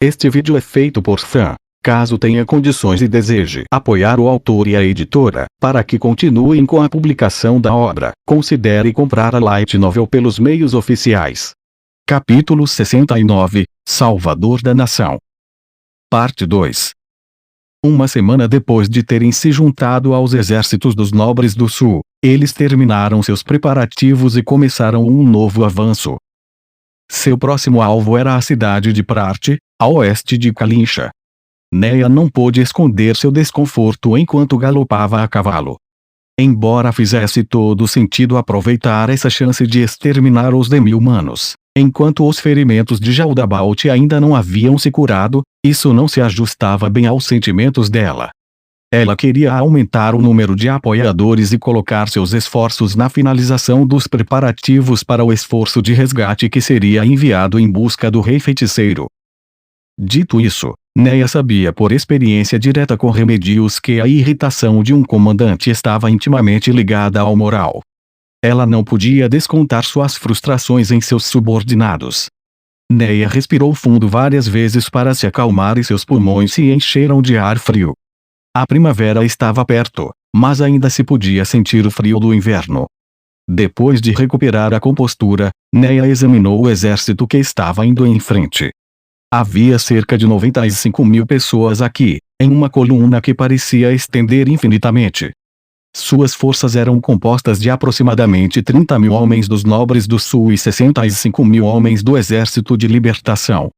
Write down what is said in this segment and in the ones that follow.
Este vídeo é feito por fã. Caso tenha condições e deseje apoiar o autor e a editora, para que continuem com a publicação da obra, considere comprar a light novel pelos meios oficiais. Capítulo 69, Salvador da Nação. Parte 2. Uma semana depois de terem se juntado aos exércitos dos nobres do sul, eles terminaram seus preparativos e começaram um novo avanço. Seu próximo alvo era a cidade de Prate, a oeste de Kalincha. Neya não pôde esconder seu desconforto enquanto galopava a cavalo. Embora fizesse todo sentido aproveitar essa chance de exterminar os demi-humanos, enquanto os ferimentos de Jaldabaoth ainda não haviam se curado, isso não se ajustava bem aos sentimentos dela. Ela queria aumentar o número de apoiadores e colocar seus esforços na finalização dos preparativos para o esforço de resgate que seria enviado em busca do Rei Feiticeiro. Dito isso, Neya sabia por experiência direta com Remedios que a irritação de um comandante estava intimamente ligada ao moral. Ela não podia descontar suas frustrações em seus subordinados. Neya respirou fundo várias vezes para se acalmar e seus pulmões se encheram de ar frio. A primavera estava perto, mas ainda se podia sentir o frio do inverno. Depois de recuperar a compostura, Neya examinou o exército que estava indo em frente. Havia cerca de 95.000 pessoas aqui, em uma coluna que parecia estender infinitamente. Suas forças eram compostas de aproximadamente 30.000 homens dos nobres do sul e 65.000 homens do exército de libertação.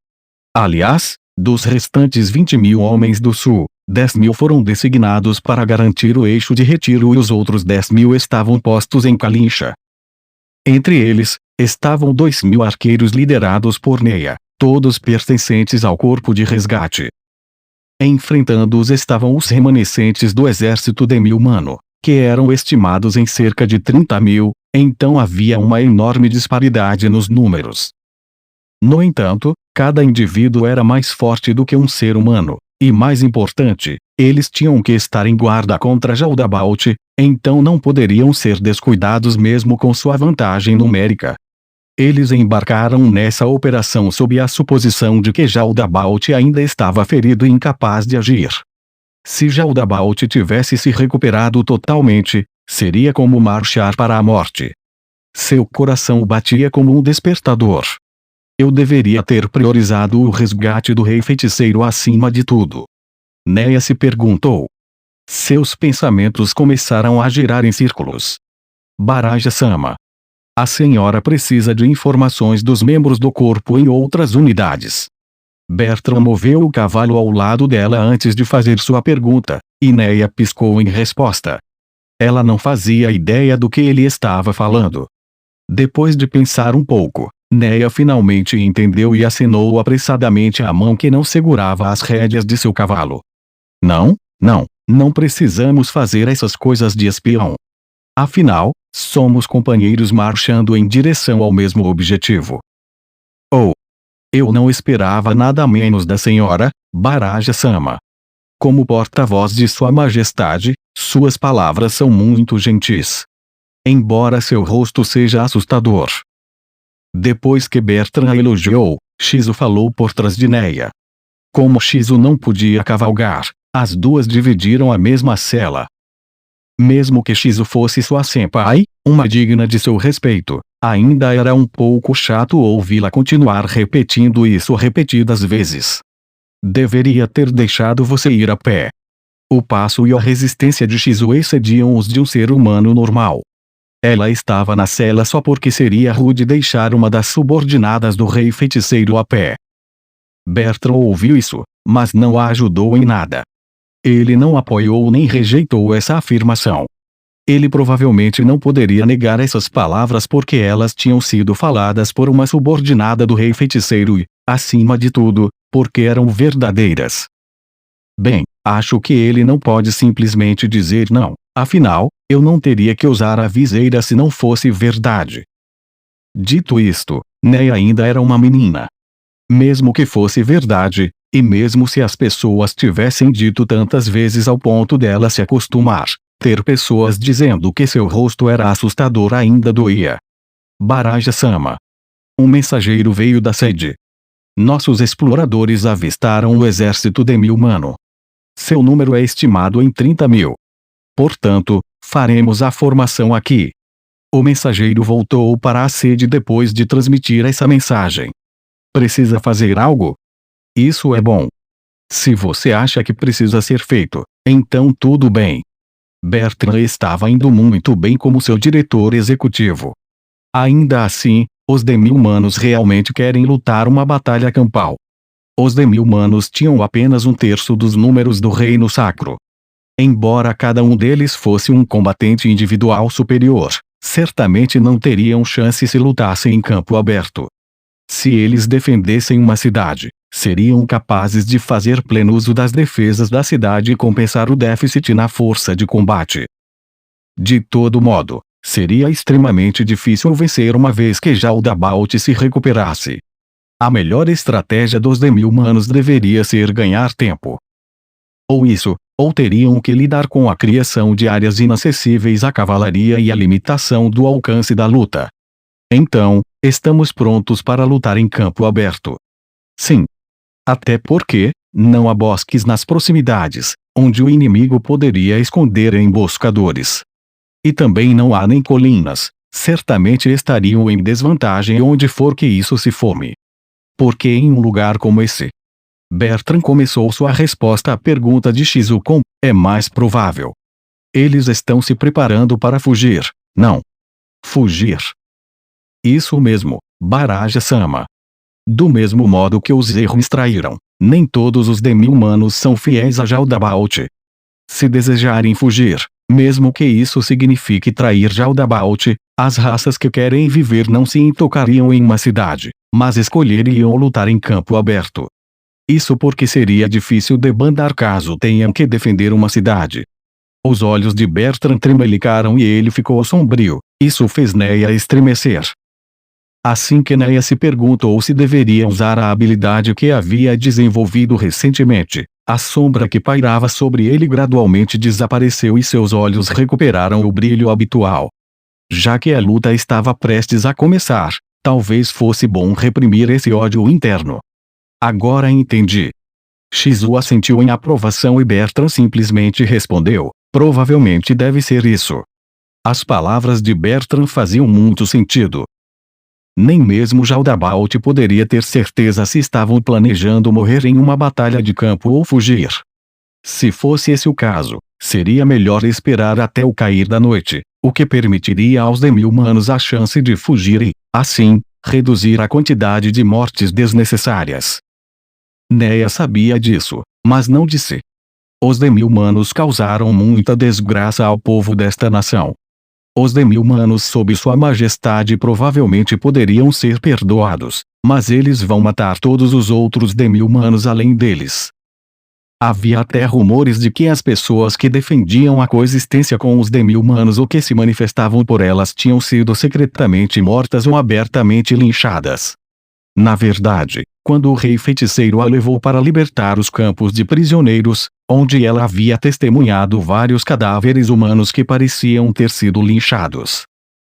Aliás, dos restantes 20.000 homens do sul, 10.000 foram designados para garantir o eixo de retiro e os outros 10.000 estavam postos em Kalincha. Entre eles, estavam 2.000 arqueiros liderados por Neya, todos pertencentes ao corpo de resgate. Enfrentando-os estavam os remanescentes do exército demi-humano, que eram estimados em cerca de 30.000, então havia uma enorme disparidade nos números. No entanto, cada indivíduo era mais forte do que um ser humano, e mais importante, eles tinham que estar em guarda contra Jaldabaoth, então não poderiam ser descuidados mesmo com sua vantagem numérica. Eles embarcaram nessa operação sob a suposição de que Jaldabaoth ainda estava ferido e incapaz de agir. Se Jaldabaoth tivesse se recuperado totalmente, seria como marchar para a morte. Seu coração batia como um despertador. Eu deveria ter priorizado o resgate do Rei Feiticeiro acima de tudo. Neya se perguntou. Seus pensamentos começaram a girar em círculos. Baraja-sama. A senhora precisa de informações dos membros do corpo em outras unidades. Bertrand moveu o cavalo ao lado dela antes de fazer sua pergunta, e Neya piscou em resposta. Ela não fazia ideia do que ele estava falando. Depois de pensar um pouco, Neya finalmente entendeu e acenou apressadamente a mão que não segurava as rédeas de seu cavalo. Não precisamos fazer essas coisas de espião. Afinal, somos companheiros marchando em direção ao mesmo objetivo. Eu não esperava nada menos da senhora, Baraja-sama. Como porta-voz de Sua Majestade, suas palavras são muito gentis. Embora seu rosto seja assustador. Depois que Bertrand a elogiou, Shizu falou por trás de Neya. Como Shizu não podia cavalgar, as duas dividiram a mesma cela. Mesmo que Shizu fosse sua senpai, uma digna de seu respeito, ainda era um pouco chato ouvi-la continuar repetindo isso repetidas vezes. Deveria ter deixado você ir a pé. O passo e a resistência de Shizu excediam os de um ser humano normal. Ela estava na cela só porque seria rude deixar uma das subordinadas do Rei Feiticeiro a pé. Bertrand ouviu isso, mas não a ajudou em nada. Ele não apoiou nem rejeitou essa afirmação. Ele provavelmente não poderia negar essas palavras porque elas tinham sido faladas por uma subordinada do Rei Feiticeiro e, acima de tudo, porque eram verdadeiras. Bem, acho que ele não pode simplesmente dizer não, afinal, eu não teria que usar a viseira se não fosse verdade. Dito isto, Neya ainda era uma menina. Mesmo que fosse verdade, e mesmo se as pessoas tivessem dito tantas vezes ao ponto dela se acostumar, ter pessoas dizendo que seu rosto era assustador ainda doía. Baraja-sama. Um mensageiro veio da sede. nossos exploradores avistaram o exército demi-humano. Seu número é estimado em 30.000. Portanto, faremos a formação aqui. O mensageiro voltou para a sede depois de transmitir essa mensagem. Precisa fazer algo? Isso é bom. Se você acha que precisa ser feito, então tudo bem. Bertrand estava indo muito bem como seu diretor executivo. Ainda assim, os demi-humanos realmente querem lutar uma batalha campal. Os demi-humanos tinham apenas 1/3 dos números do Reino Sacro. Embora cada um deles fosse um combatente individual superior, certamente não teriam chance se lutassem em campo aberto. Se eles defendessem uma cidade, seriam capazes de fazer pleno uso das defesas da cidade e compensar o déficit na força de combate. De todo modo, seria extremamente difícil vencer uma vez que Jaldabaoth se recuperasse. A melhor estratégia dos demi-humanos deveria ser ganhar tempo. Ou isso, ou teriam que lidar com a criação de áreas inacessíveis à cavalaria e a limitação do alcance da luta. Então, estamos prontos para lutar em campo aberto. Sim. Até porque, não há bosques nas proximidades, onde o inimigo poderia esconder emboscadores. E também não há nem colinas, certamente estariam em desvantagem onde for que isso se forme. Porque em um lugar como esse? Bertrand começou sua resposta à pergunta de Shizu com: é mais provável. Eles estão se preparando para fugir, não? Fugir. Isso mesmo, Baraja-sama. Do mesmo modo que os erros traíram, nem todos os demi-humanos são fiéis a Jaldabaoth. Se desejarem fugir, mesmo que isso signifique trair Jaldabaoth, as raças que querem viver não se intocariam em uma cidade, mas escolheriam lutar em campo aberto. Isso porque seria difícil debandar caso tenham que defender uma cidade. Os olhos de Bertrand tremelicaram e ele ficou sombrio. Isso fez Neia estremecer. Assim que Neia se perguntou se deveria usar a habilidade que havia desenvolvido recentemente, a sombra que pairava sobre ele gradualmente desapareceu e seus olhos recuperaram o brilho habitual. Já que a luta estava prestes a começar, talvez fosse bom reprimir esse ódio interno. Agora entendi. Shizu assentiu em aprovação e Bertrand simplesmente respondeu: provavelmente deve ser isso. As palavras de Bertrand faziam muito sentido. Nem mesmo Jaldabaoth poderia ter certeza se estavam planejando morrer em uma batalha de campo ou fugir. Se fosse esse o caso, seria melhor esperar até o cair da noite, o que permitiria aos demi-humanos a chance de fugir e, assim, reduzir a quantidade de mortes desnecessárias. Neia sabia disso, mas não disse. Os demi-humanos causaram muita desgraça ao povo desta nação. Os demi-humanos sob sua majestade provavelmente poderiam ser perdoados, mas eles vão matar todos os outros demi-humanos além deles. Havia até rumores de que as pessoas que defendiam a coexistência com os demi-humanos ou que se manifestavam por elas tinham sido secretamente mortas ou abertamente linchadas. Na verdade, quando o rei feiticeiro a levou para libertar os campos de prisioneiros, onde ela havia testemunhado vários cadáveres humanos que pareciam ter sido linchados.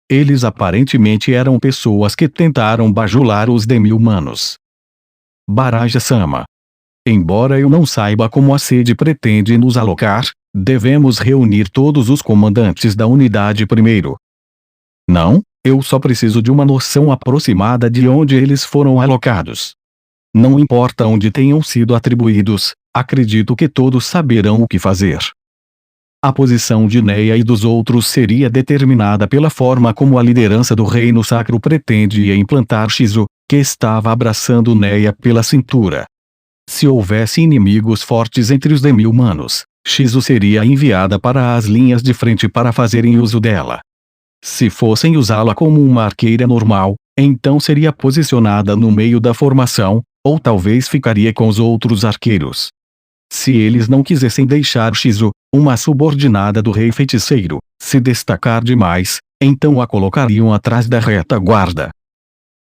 Eles aparentemente eram pessoas que tentaram bajular os demi-humanos. Baraja-sama. Embora eu não saiba como a sede pretende nos alocar, devemos reunir todos os comandantes da unidade primeiro. Não, eu só preciso de uma noção aproximada de onde eles foram alocados. Não importa onde tenham sido atribuídos, acredito que todos saberão o que fazer. A posição de Neia e dos outros seria determinada pela forma como a liderança do Reino Sacro pretendia implantar Shizu, que estava abraçando Neia pela cintura. Se houvesse inimigos fortes entre os demi-humanos, Shizu seria enviada para as linhas de frente para fazerem uso dela. Se fossem usá-la como uma arqueira normal, então seria posicionada no meio da formação, ou talvez ficaria com os outros arqueiros. Se eles não quisessem deixar Shizu, uma subordinada do rei feiticeiro, se destacar demais, então a colocariam atrás da retaguarda.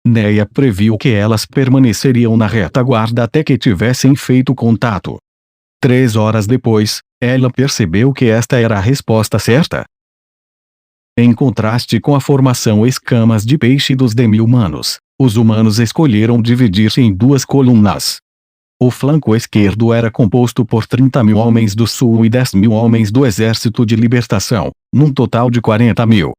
Neia previu que elas permaneceriam na retaguarda até que tivessem feito contato. 3 horas depois, ela percebeu que esta era a resposta certa. Em contraste com a formação escamas de peixe dos demi-humanos, os humanos escolheram dividir-se em duas colunas. O flanco esquerdo era composto por 30.000 homens do Sul e 10.000 homens do Exército de Libertação, num total de 40.000.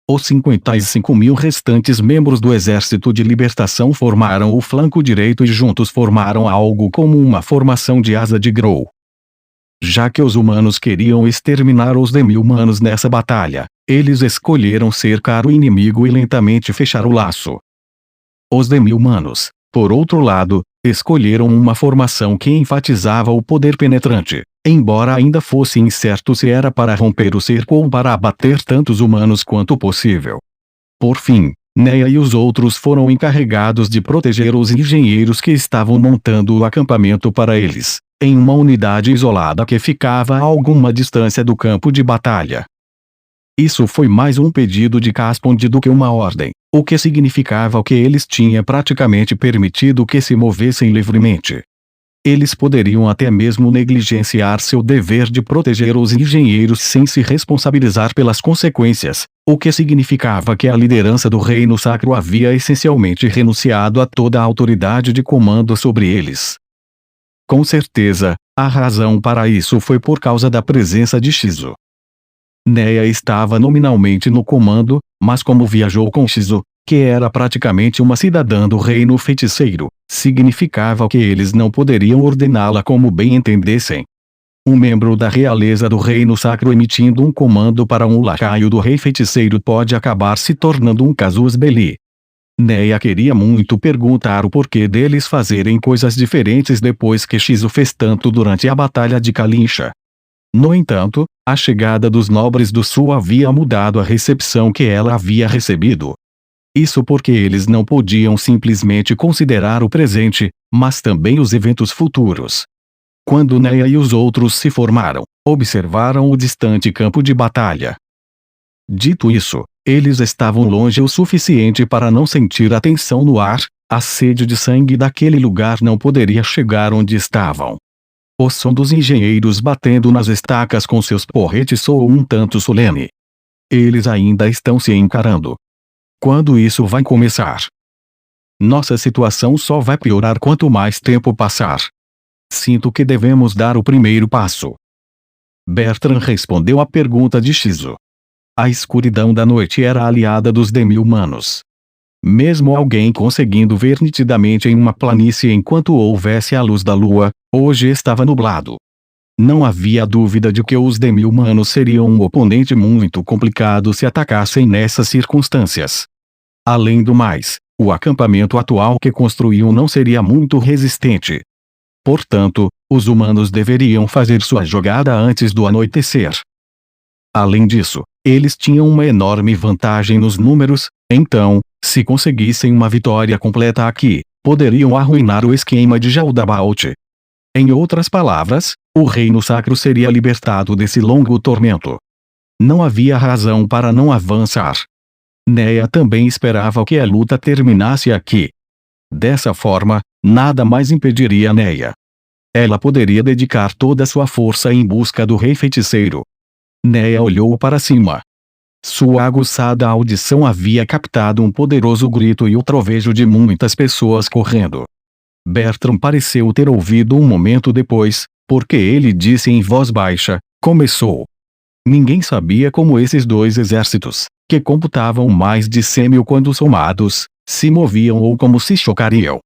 Os 55.000 restantes membros do Exército de Libertação formaram o flanco direito e juntos formaram algo como uma formação de asa de Grow. Já que os humanos queriam exterminar os demi-humanos nessa batalha, eles escolheram cercar o inimigo e lentamente fechar o laço. Os demi-humanos, por outro lado, escolheram uma formação que enfatizava o poder penetrante, embora ainda fosse incerto se era para romper o cerco ou para abater tantos humanos quanto possível. Por fim, Neia e os outros foram encarregados de proteger os engenheiros que estavam montando o acampamento para eles, em uma unidade isolada que ficava a alguma distância do campo de batalha. Isso foi mais um pedido de Caspond do que uma ordem, o que significava que eles tinham praticamente permitido que se movessem livremente. Eles poderiam até mesmo negligenciar seu dever de proteger os engenheiros sem se responsabilizar pelas consequências, o que significava que a liderança do Reino Sacro havia essencialmente renunciado a toda a autoridade de comando sobre eles. Com certeza, a razão para isso foi por causa da presença de Shizu. Neia estava nominalmente no comando, mas como viajou com Shizu, que era praticamente uma cidadã do reino feiticeiro, significava que eles não poderiam ordená-la como bem entendessem. Um membro da realeza do reino sacro emitindo um comando para um lacaio do rei feiticeiro pode acabar se tornando um casus belli. Neia queria muito perguntar o porquê deles fazerem coisas diferentes depois que Shizu fez tanto durante a Batalha de Kalincha. No entanto, a chegada dos nobres do sul havia mudado a recepção que ela havia recebido. Isso porque eles não podiam simplesmente considerar o presente, mas também os eventos futuros. Quando Neia e os outros se formaram, observaram o distante campo de batalha. Dito isso, eles estavam longe o suficiente para não sentir a tensão no ar, a sede de sangue daquele lugar não poderia chegar onde estavam. O som dos engenheiros batendo nas estacas com seus porretes soou um tanto solene. Eles ainda estão se encarando. Quando isso vai começar? Nossa situação só vai piorar quanto mais tempo passar. Sinto que devemos dar o primeiro passo. Bertrand respondeu à pergunta de Shizu. A escuridão da noite era aliada dos demi-humanos. Mesmo alguém conseguindo ver nitidamente em uma planície enquanto houvesse a luz da lua, hoje estava nublado. Não havia dúvida de que os demi-humanos seriam um oponente muito complicado se atacassem nessas circunstâncias. Além do mais, o acampamento atual que construíam não seria muito resistente. Portanto, os humanos deveriam fazer sua jogada antes do anoitecer. Além disso, eles tinham uma enorme vantagem nos números, então, se conseguissem uma vitória completa aqui, poderiam arruinar o esquema de Jaldabaoth. Em outras palavras, o reino sacro seria libertado desse longo tormento. Não havia razão para não avançar. Neia também esperava que a luta terminasse aqui. Dessa forma, nada mais impediria Neia. Ela poderia dedicar toda sua força em busca do rei feiticeiro. Neia olhou para cima. Sua aguçada audição havia captado um poderoso grito e o trovejo de muitas pessoas correndo. Bertrand pareceu ter ouvido um momento depois, porque ele disse em voz baixa, começou. Ninguém sabia como esses dois exércitos, que computavam mais de 100.000 quando somados, se moviam ou como se chocariam.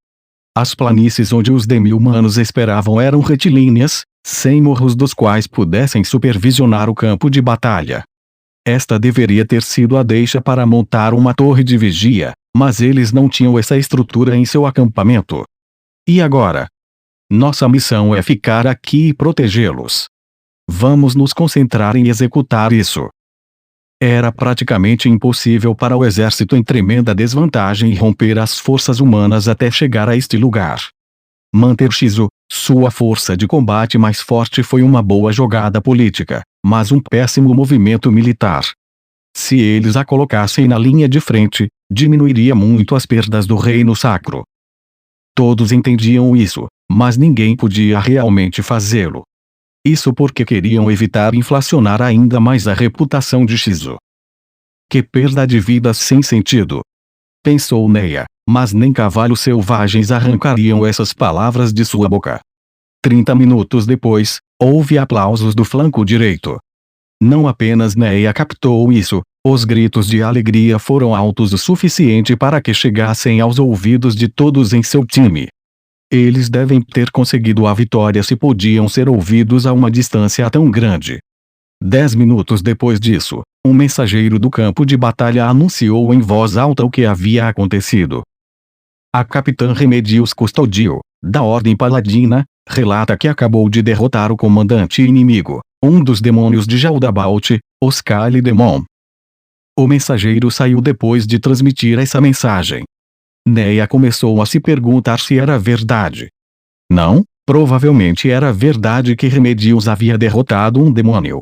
As planícies onde os demi-humanos esperavam eram retilíneas, sem morros dos quais pudessem supervisionar o campo de batalha. Esta deveria ter sido a deixa para montar uma torre de vigia, mas eles não tinham essa estrutura em seu acampamento. E agora? Nossa missão é ficar aqui e protegê-los. Vamos nos concentrar em executar isso. Era praticamente impossível para o exército em tremenda desvantagem romper as forças humanas até chegar a este lugar. Manter Shizu, sua força de combate mais forte, foi uma boa jogada política, mas um péssimo movimento militar. Se eles a colocassem na linha de frente, diminuiria muito as perdas do reino sacro. Todos entendiam isso, mas ninguém podia realmente fazê-lo. Isso porque queriam evitar inflacionar ainda mais a reputação de Shizu. Que perda de vidas sem sentido! Pensou Neia, mas nem cavalos selvagens arrancariam essas palavras de sua boca. 30 minutos depois, houve aplausos do flanco direito. Não apenas Neia captou isso, os gritos de alegria foram altos o suficiente para que chegassem aos ouvidos de todos em seu time. Eles devem ter conseguido a vitória se podiam ser ouvidos a uma distância tão grande. 10 minutos depois disso, um mensageiro do campo de batalha anunciou em voz alta o que havia acontecido. A capitã Remedios Custodio, da Ordem Paladina, relata que acabou de derrotar o comandante inimigo, um dos demônios de Jaldabaoth, os Kali Demon. O mensageiro saiu depois de transmitir essa mensagem. Neia começou a se perguntar se era verdade. Não, provavelmente era verdade que Remedios havia derrotado um demônio.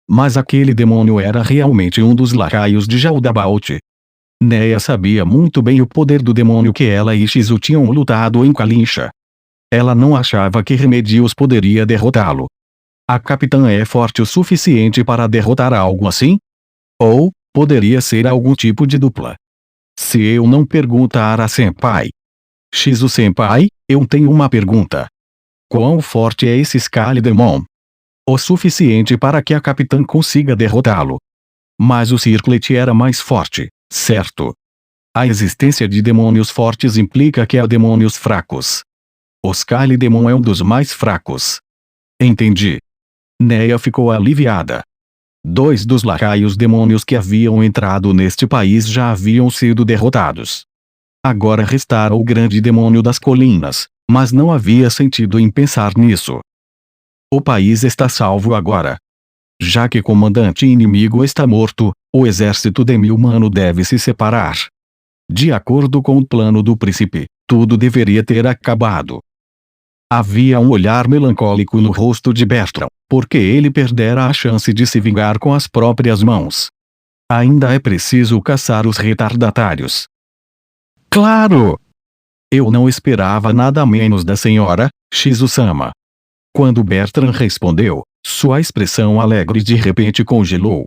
Mas aquele demônio era realmente um dos lacaios de Jaldabaoth. Neia sabia muito bem o poder do demônio que ela e Shizu tinham lutado em Kalincha. Ela não achava que Remedios poderia derrotá-lo. A capitã é forte o suficiente para derrotar algo assim? Ou, poderia ser algum tipo de dupla. Se eu não perguntar a Senpai. Shizu-senpai, eu tenho uma pergunta. Quão forte é esse Kali Demon? O suficiente para que a capitã consiga derrotá-lo. Mas o Circlet era mais forte, certo? A existência de demônios fortes implica que há demônios fracos. Os Kali Demon é um dos mais fracos. Entendi. Neia ficou aliviada. 2 dos lacaios demônios que haviam entrado neste país já haviam sido derrotados. Agora restara o grande demônio das colinas, mas não havia sentido em pensar nisso. O país está salvo agora. Já que o comandante inimigo está morto, o exército demi-humano deve se separar. De acordo com o plano do príncipe, tudo deveria ter acabado. Havia um olhar melancólico no rosto de Bertrand, porque ele perdera a chance de se vingar com as próprias mãos. Ainda é preciso caçar os retardatários. Claro! Eu não esperava nada menos da senhora, Shizu-sama. Quando Bertrand respondeu, sua expressão alegre de repente congelou.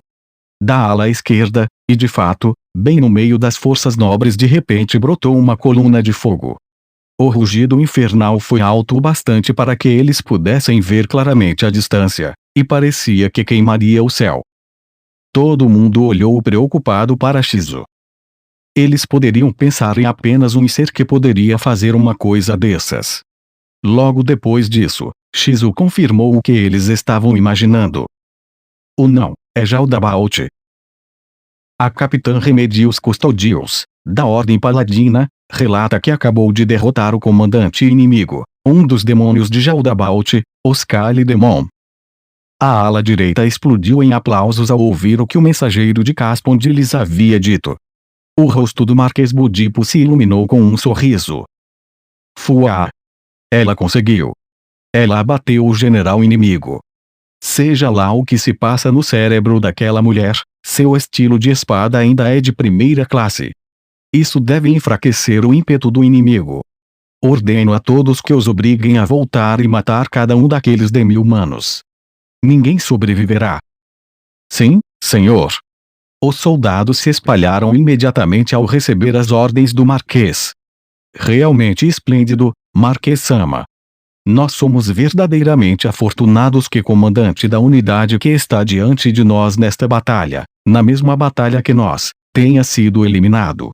Da ala esquerda, e de fato, bem no meio das forças nobres de repente brotou uma coluna de fogo. O rugido infernal foi alto o bastante para que eles pudessem ver claramente a distância, e parecia que queimaria o céu. Todo mundo olhou preocupado para Shizu. Eles poderiam pensar em apenas um ser que poderia fazer uma coisa dessas. Logo depois disso, Shizu confirmou o que eles estavam imaginando. O não, é Jaldabaoth. A capitã Remedios Custodios, da Ordem Paladina, relata que acabou de derrotar o comandante inimigo, um dos demônios de Jaldabaoth, os Kali Demon. A ala direita explodiu em aplausos ao ouvir o que o mensageiro de Caspond lhes havia dito. O rosto do Marquês Budipo se iluminou com um sorriso. Fuá! Ela conseguiu. Ela abateu o general inimigo. Seja lá o que se passa no cérebro daquela mulher, seu estilo de espada ainda é de primeira classe. Isso deve enfraquecer o ímpeto do inimigo. Ordeno a todos que os obriguem a voltar e matar cada um daqueles demi-humanos. Ninguém sobreviverá. Sim, senhor. Os soldados se espalharam imediatamente ao receber as ordens do Marquês. Realmente esplêndido, Marquês-sama. Nós somos verdadeiramente afortunados que o comandante da unidade que está diante de nós nesta batalha, na mesma batalha que nós, tenha sido eliminado.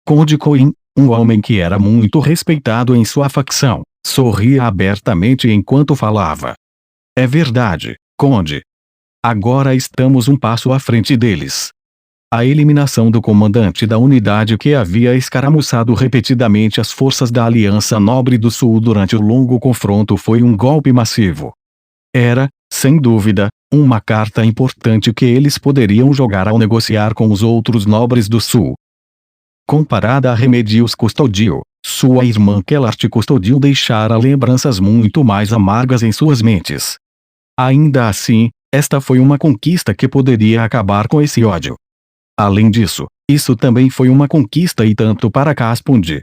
Conde Coin, um homem que era muito respeitado em sua facção, sorria abertamente enquanto falava. É verdade, Conde. Agora estamos um passo à frente deles. A eliminação do comandante da unidade que havia escaramuçado repetidamente as forças da Aliança Nobre do Sul durante o longo confronto foi um golpe massivo. Era, sem dúvida, uma carta importante que eles poderiam jogar ao negociar com os outros nobres do Sul. Comparada a Remedios Custodio, sua irmã Kellart Custodio deixara lembranças muito mais amargas em suas mentes. Ainda assim, esta foi uma conquista que poderia acabar com esse ódio. Além disso, isso também foi uma conquista e tanto para Caspond.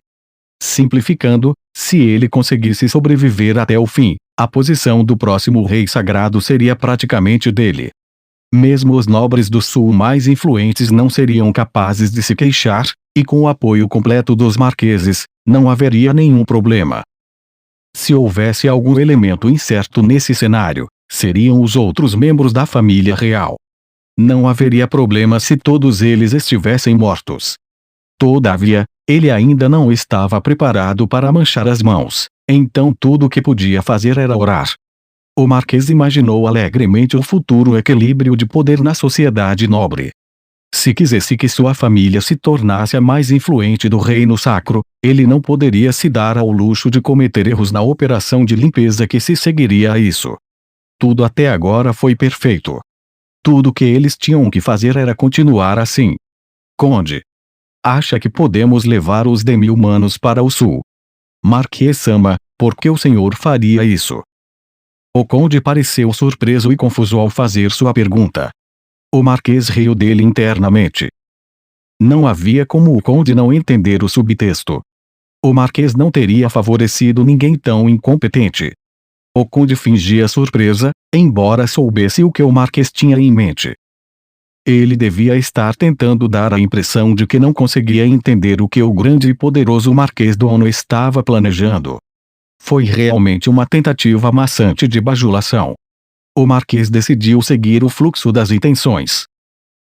Simplificando, se ele conseguisse sobreviver até o fim, a posição do próximo rei sagrado seria praticamente dele. Mesmo os nobres do sul mais influentes não seriam capazes de se queixar, e com o apoio completo dos marqueses, não haveria nenhum problema. Se houvesse algum elemento incerto nesse cenário, seriam os outros membros da família real. Não haveria problema se todos eles estivessem mortos. Todavia, ele ainda não estava preparado para manchar as mãos, então tudo o que podia fazer era orar. O marquês imaginou alegremente o futuro equilíbrio de poder na sociedade nobre. Se quisesse que sua família se tornasse a mais influente do reino sacro, ele não poderia se dar ao luxo de cometer erros na operação de limpeza que se seguiria a isso. Tudo até agora foi perfeito. Tudo que eles tinham que fazer era continuar assim. Conde, acha que podemos levar os demi-humanos para o sul? Marquês Sama, por que o senhor faria isso? O conde pareceu surpreso e confuso ao fazer sua pergunta. O marquês riu dele internamente. Não havia como o conde não entender o subtexto. O marquês não teria favorecido ninguém tão incompetente. O conde fingia surpresa, embora soubesse o que o marquês tinha em mente. Ele devia estar tentando dar a impressão de que não conseguia entender o que o grande e poderoso marquês dono estava planejando. Foi realmente uma tentativa maçante de bajulação. O marquês decidiu seguir o fluxo das intenções.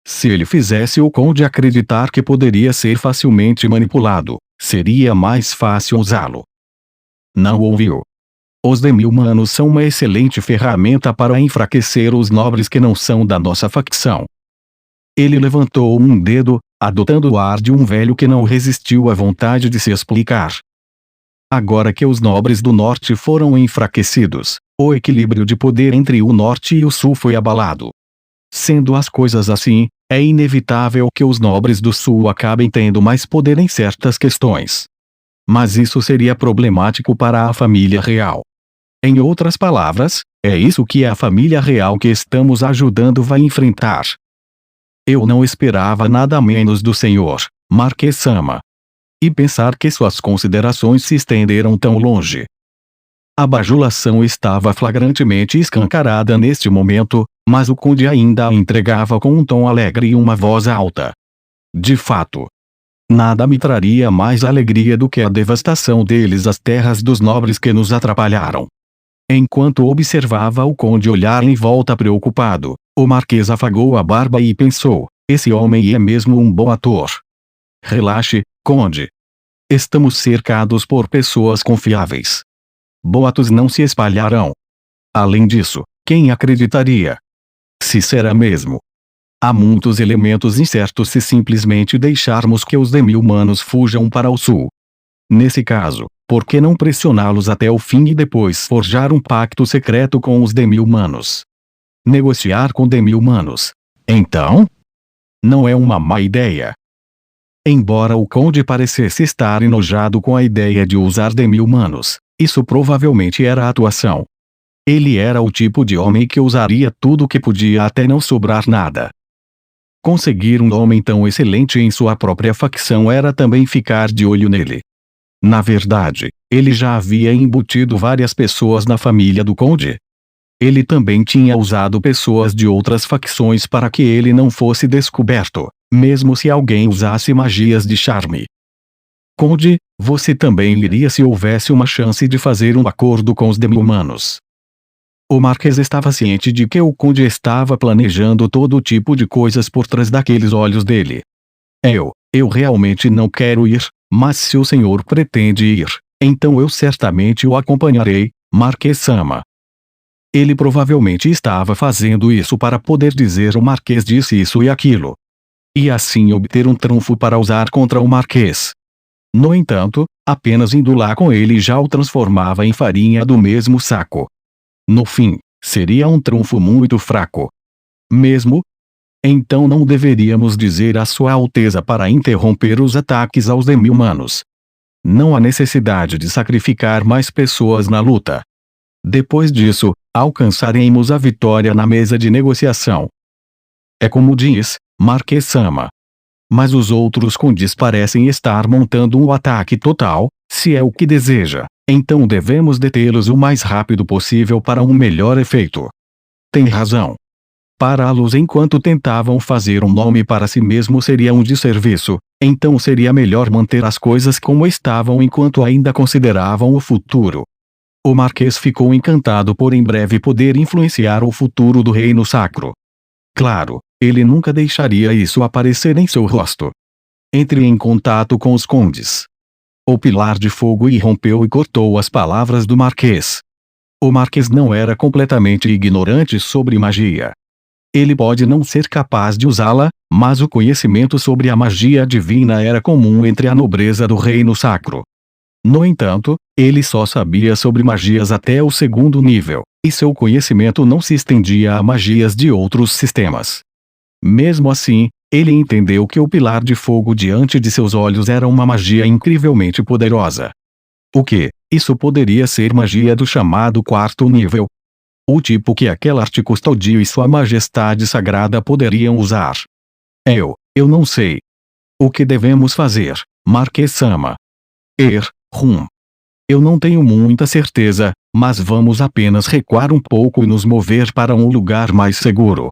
Se ele fizesse o conde acreditar que poderia ser facilmente manipulado, seria mais fácil usá-lo. Não ouviu. Os demi-humanos são uma excelente ferramenta para enfraquecer os nobres que não são da nossa facção. Ele levantou um dedo, adotando o ar de um velho que não resistiu à vontade de se explicar. Agora que os nobres do norte foram enfraquecidos, o equilíbrio de poder entre o norte e o sul foi abalado. Sendo as coisas assim, é inevitável que os nobres do sul acabem tendo mais poder em certas questões. Mas isso seria problemático para a família real. Em outras palavras, é isso que a família real que estamos ajudando vai enfrentar. Eu não esperava nada menos do senhor, Marquês Sama. E pensar que suas considerações se estenderam tão longe. A bajulação estava flagrantemente escancarada neste momento, mas o conde ainda a entregava com um tom alegre e uma voz alta. De fato, nada me traria mais alegria do que a devastação deles às terras dos nobres que nos atrapalharam. Enquanto observava o conde olhar em volta preocupado, o marquês afagou a barba e pensou, esse homem é mesmo um bom ator. Relaxe, conde. Estamos cercados por pessoas confiáveis. Boatos não se espalharão. Além disso, quem acreditaria? Se será mesmo. Há muitos elementos incertos se simplesmente deixarmos que os demi-humanos fujam para o sul. Nesse caso, por que não pressioná-los até o fim e depois forjar um pacto secreto com os demi-humanos? Negociar com demi-humanos. Então? Não é uma má ideia. Embora o conde parecesse estar enojado com a ideia de usar demi-humanos, isso provavelmente era atuação. Ele era o tipo de homem que usaria tudo o que podia até não sobrar nada. Conseguir um homem tão excelente em sua própria facção era também ficar de olho nele. Na verdade, ele já havia embutido várias pessoas na família do conde. Ele também tinha usado pessoas de outras facções para que ele não fosse descoberto, mesmo se alguém usasse magias de charme. Conde, você também iria se houvesse uma chance de fazer um acordo com os demi-humanos. O marquês estava ciente de que o conde estava planejando todo tipo de coisas por trás daqueles olhos dele. Eu realmente não quero ir, mas se o senhor pretende ir, então eu certamente o acompanharei, Marquês Sama. Ele provavelmente estava fazendo isso para poder dizer o marquês disse isso e aquilo. E assim obter um trunfo para usar contra o marquês. No entanto, apenas indo lá com ele já o transformava em farinha do mesmo saco. No fim, seria um trunfo muito fraco. Mesmo? Então não deveríamos dizer a Sua Alteza para interromper os ataques aos demi-humanos. Não há necessidade de sacrificar mais pessoas na luta. Depois disso, alcançaremos a vitória na mesa de negociação. É como diz, Marquês Sama. Mas os outros condes parecem estar montando um ataque total, se é o que deseja, então devemos detê-los o mais rápido possível para um melhor efeito. Tem razão. pará-los enquanto tentavam fazer um nome para si mesmo seria um desserviço, então seria melhor manter as coisas como estavam enquanto ainda consideravam o futuro. O Marquês ficou encantado por em breve poder influenciar o futuro do reino sacro. Claro, ele nunca deixaria isso aparecer em seu rosto. Entre em contato com os condes. O pilar de fogo irrompeu e cortou as palavras do Marquês. O Marquês não era completamente ignorante sobre magia. Ele pode não ser capaz de usá-la, mas o conhecimento sobre a magia divina era comum entre a nobreza do reino sacro. No entanto, ele só sabia sobre magias até o segundo nível, e seu conhecimento não se estendia a magias de outros sistemas. Mesmo assim, ele entendeu que o pilar de fogo diante de seus olhos era uma magia incrivelmente poderosa. O que? Isso poderia ser magia do chamado quarto nível. O tipo que aquela arte custodio e sua majestade sagrada poderiam usar. Eu não sei. O que devemos fazer, Marquês-sama? Eu não tenho muita certeza, mas vamos apenas recuar um pouco e nos mover para um lugar mais seguro.